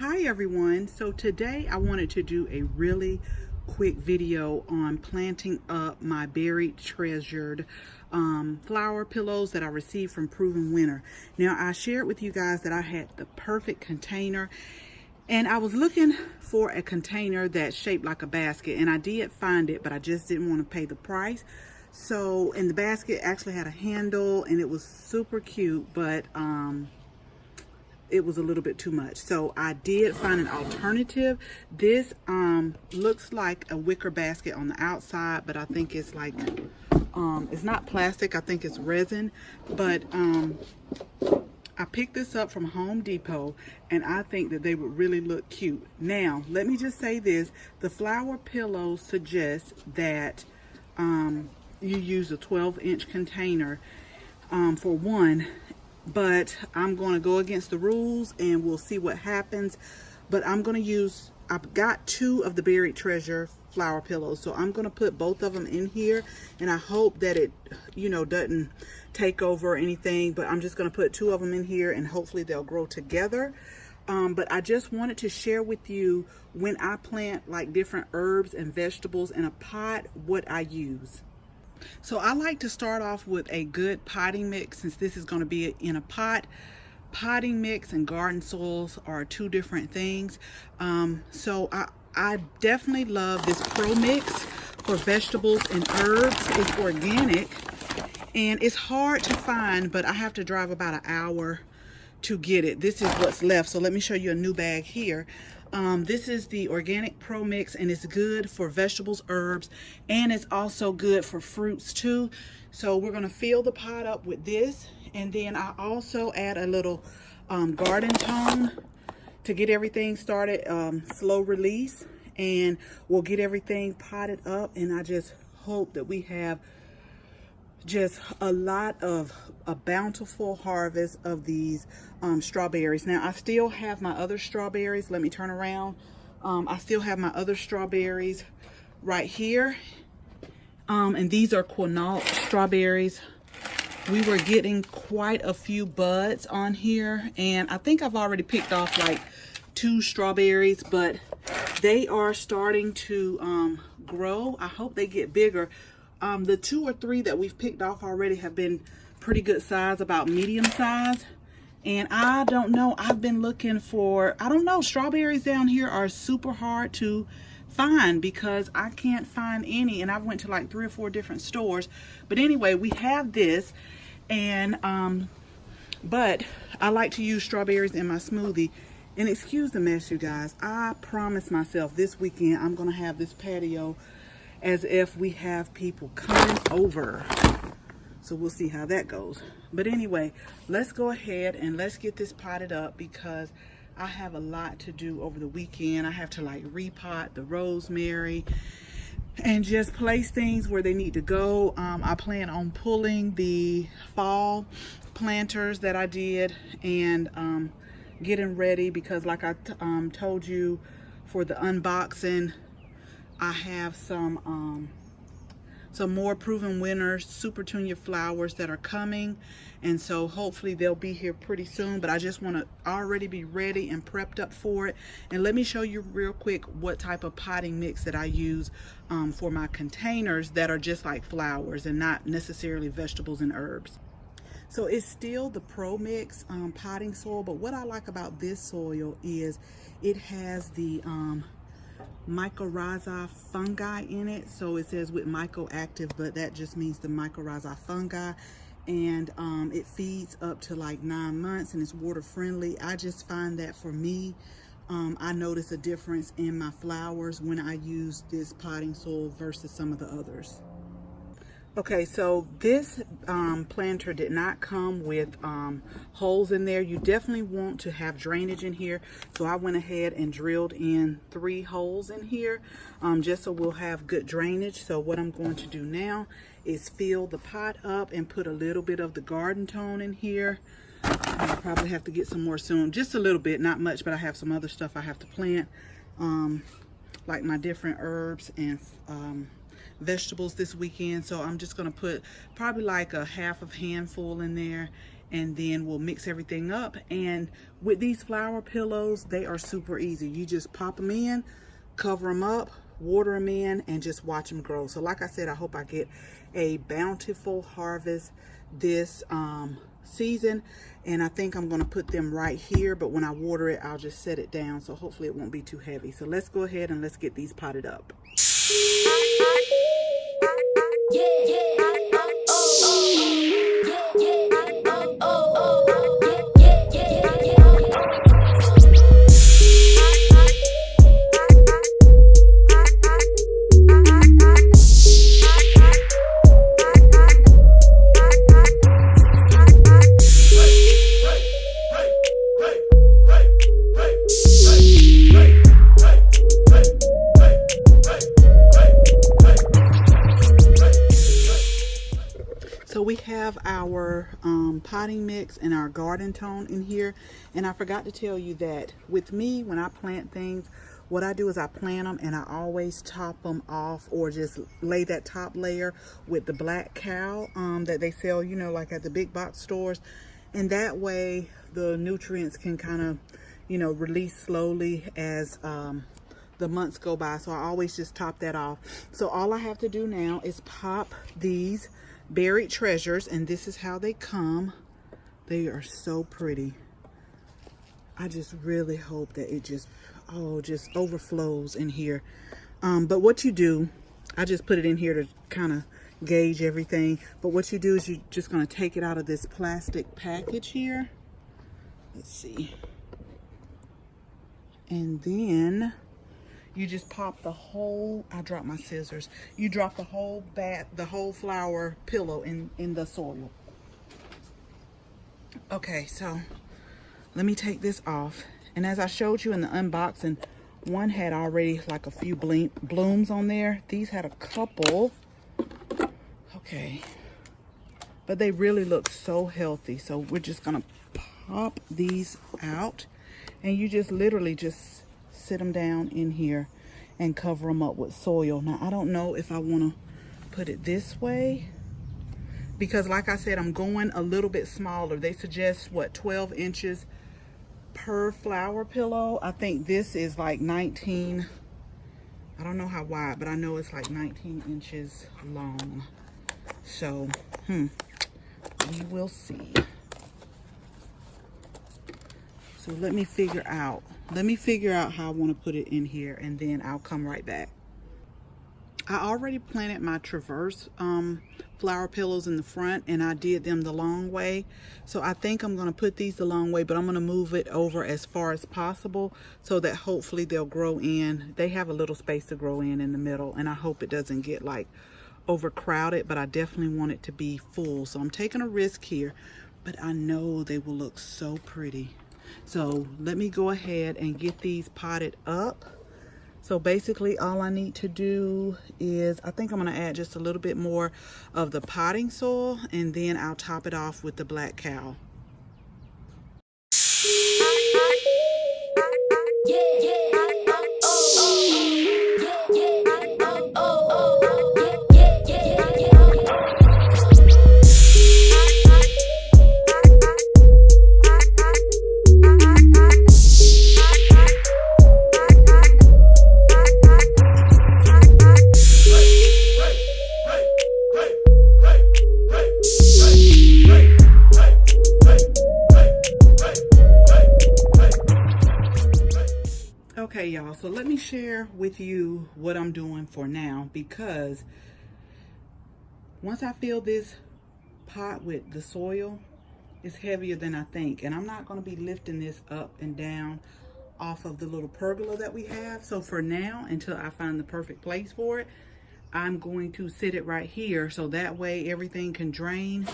Hi everyone. So today I wanted to do a really quick video on planting up my Berried Treasured flower pillows that I received from Proven Winner. Now I shared with you guys that I had the perfect container, and I was looking for a container that's shaped like a basket, and I did find it, but I just didn't want to pay the price. So, and the basket actually had a handle and it was super cute, but it was a little bit too much. So I did find an alternative. This looks like a wicker basket on the outside, but I think it's like it's not plastic, I think it's resin. But I picked this up from Home Depot, and I think that they would really look cute. Now let me just say this: the flower pillow suggests that you use a 12-inch container for one, but I'm going to go against the rules and we'll see what happens. But I'm going to use, I've got two of the Berried Treasure flower pillows, so I'm going to put both of them in here, and I hope that it, you know, doesn't take over or anything. But I'm just going to put two of them in here and hopefully they'll grow together. But I just wanted to share with you, when I plant like different herbs and vegetables in a pot, what I use. So I like to start off with a good potting mix, since this is going to be in a pot. Potting mix and garden soils are two different things. So I definitely love this Pro Mix for vegetables and herbs. It's organic and it's hard to find, but I have to drive about an hour to get it. This is what's left. So let me show you a new bag here. This is the organic Pro Mix, and it's good for vegetables, herbs, and it's also good for fruits too. So we're going to fill the pot up with this, and then I also add a little garden tone to get everything started, slow release, and we'll get everything potted up. And I just hope that we have just a lot of a bountiful harvest of these strawberries. Now I still have my other strawberries. Let me turn around. I still have my other strawberries right here, and these are Quinault strawberries. We were getting quite a few buds on here, and I think I've already picked off like 2 strawberries, but they are starting to grow. I hope they get bigger. The 2 or 3 that we've picked off already have been pretty good size, about medium size. And I don't know, I've been looking for, I don't know, strawberries down here are super hard to find because I can't find any, and I've went to like 3 or 4 different stores. But anyway, we have this, and but I like to use strawberries in my smoothie. And excuse the mess, you guys. I promised myself this weekend I'm gonna have this patio as if we have people coming over. So we'll see how that goes. But anyway, let's go ahead and let's get this potted up, because I have a lot to do over the weekend. I have to like repot the rosemary and just place things where they need to go. I plan on pulling the fall planters that I did and getting ready, because like I told you for the unboxing, I have some more Proven Winner Super Tunia flowers that are coming, and so hopefully they'll be here pretty soon. But I just want to already be ready and prepped up for it. And let me show you real quick what type of potting mix that I use for my containers that are just like flowers and not necessarily vegetables and herbs. So it's still the Pro Mix potting soil, but what I like about this soil is it has the mycorrhizae fungi in it. So it says with mycoactive, but that just means the mycorrhizae fungi, and it feeds up to like 9 months, and it's water friendly. I just find that for me, I notice a difference in my flowers when I use this potting soil versus some of the others. Okay, so this planter did not come with holes in there. You definitely want to have drainage in here. So I went ahead and drilled in 3 holes in here, just so we'll have good drainage. So what I'm going to do now is fill the pot up and put a little bit of the garden tone in here. I'll probably have to get some more soon, just a little bit, not much, but I have some other stuff I have to plant, like my different herbs and vegetables this weekend. So I'm just going to put probably like a half of handful in there, and then we'll mix everything up. And with these flower pillows, they are super easy. You just pop them in, cover them up, water them in, and just watch them grow. So like I said, I hope I get a bountiful harvest this season, and I think I'm going to put them right here, but when I water it, I'll just set it down, so hopefully it won't be too heavy. So let's go ahead and let's get these potted up. So we have our potting mix and our garden tone in here, and I forgot to tell you that with me, when I plant things, what I do is I plant them and I always top them off, or just lay that top layer with the black cow that they sell, you know, like at the big box stores, and that way the nutrients can kind of, you know, release slowly as the months go by. So I always just top that off. So all I have to do now is pop these Berried Treasures, and this is how they come. They are so pretty. I just really hope that it just overflows in here. But what you do, I just put it in here to kind of gauge everything, but what you do is you're just going to take it out of this plastic package here. Let's see. And then you just pop the whole, I dropped my scissors. You drop the whole flower pillow in the soil. Okay, so let me take this off. And as I showed you in the unboxing, one had already like a few blooms on there. These had a couple. Okay. But they really look so healthy. So we're just gonna pop these out. And you just literally just sit them down in here and cover them up with soil. Now, I don't know if I want to put it this way, because like I said, I'm going a little bit smaller. They suggest, what, 12 inches per flower pillow. I think this is like 19. I don't know how wide, but I know it's like 19 inches long. So, we will see. So let me figure out how I want to put it in here, and then I'll come right back. I already planted my Traverse flower pillows in the front, and I did them the long way. So I think I'm going to put these the long way, but I'm going to move it over as far as possible so that hopefully they'll grow in. They have a little space to grow in the middle, and I hope it doesn't get like overcrowded, but I definitely want it to be full. So I'm taking a risk here, but I know they will look so pretty. So let me go ahead and get these potted up. So basically all I need to do is, I think I'm going to add just a little bit more of the potting soil, and then I'll top it off with the black cow. Okay, y'all, so let me share with you what I'm doing for now, because once I fill this pot with the soil, it's heavier than I think, and I'm not going to be lifting this up and down off of the little pergola that we have. So for now, until I find the perfect place for it, I'm going to sit it right here, so that way everything can drain,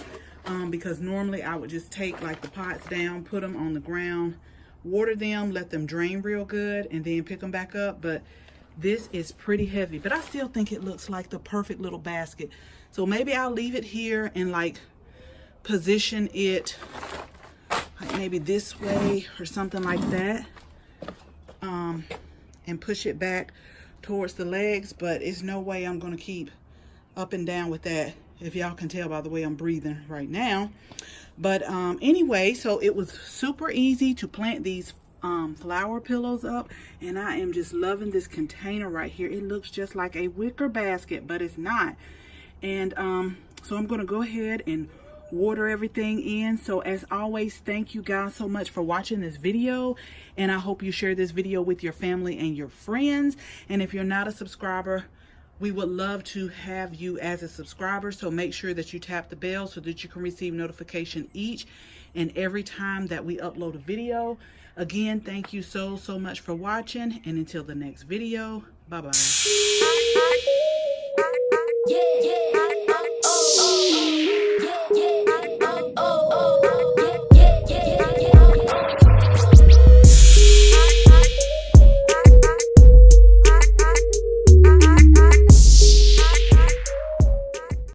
because normally I would just take like the pots down, put them on the ground, water them, let them drain real good, and then pick them back up. But this is pretty heavy, but I still think it looks like the perfect little basket. So maybe I'll leave it here and like position it like maybe this way or something like that, and push it back towards the legs. But it's no way I'm gonna keep up and down with that, if y'all can tell by the way I'm breathing right now. But anyway, so it was super easy to plant these flower pillows up, and I am just loving this container right here. It looks just like a wicker basket, but it's not. And so I'm going to go ahead and water everything in. So as always, thank you guys so much for watching this video, and I hope you share this video with your family and your friends. And if you're not a subscriber, we would love to have you as a subscriber, so make sure that you tap the bell so that you can receive notification each and every time that we upload a video. Again, thank you so much for watching, and until the next video, bye bye. Yeah.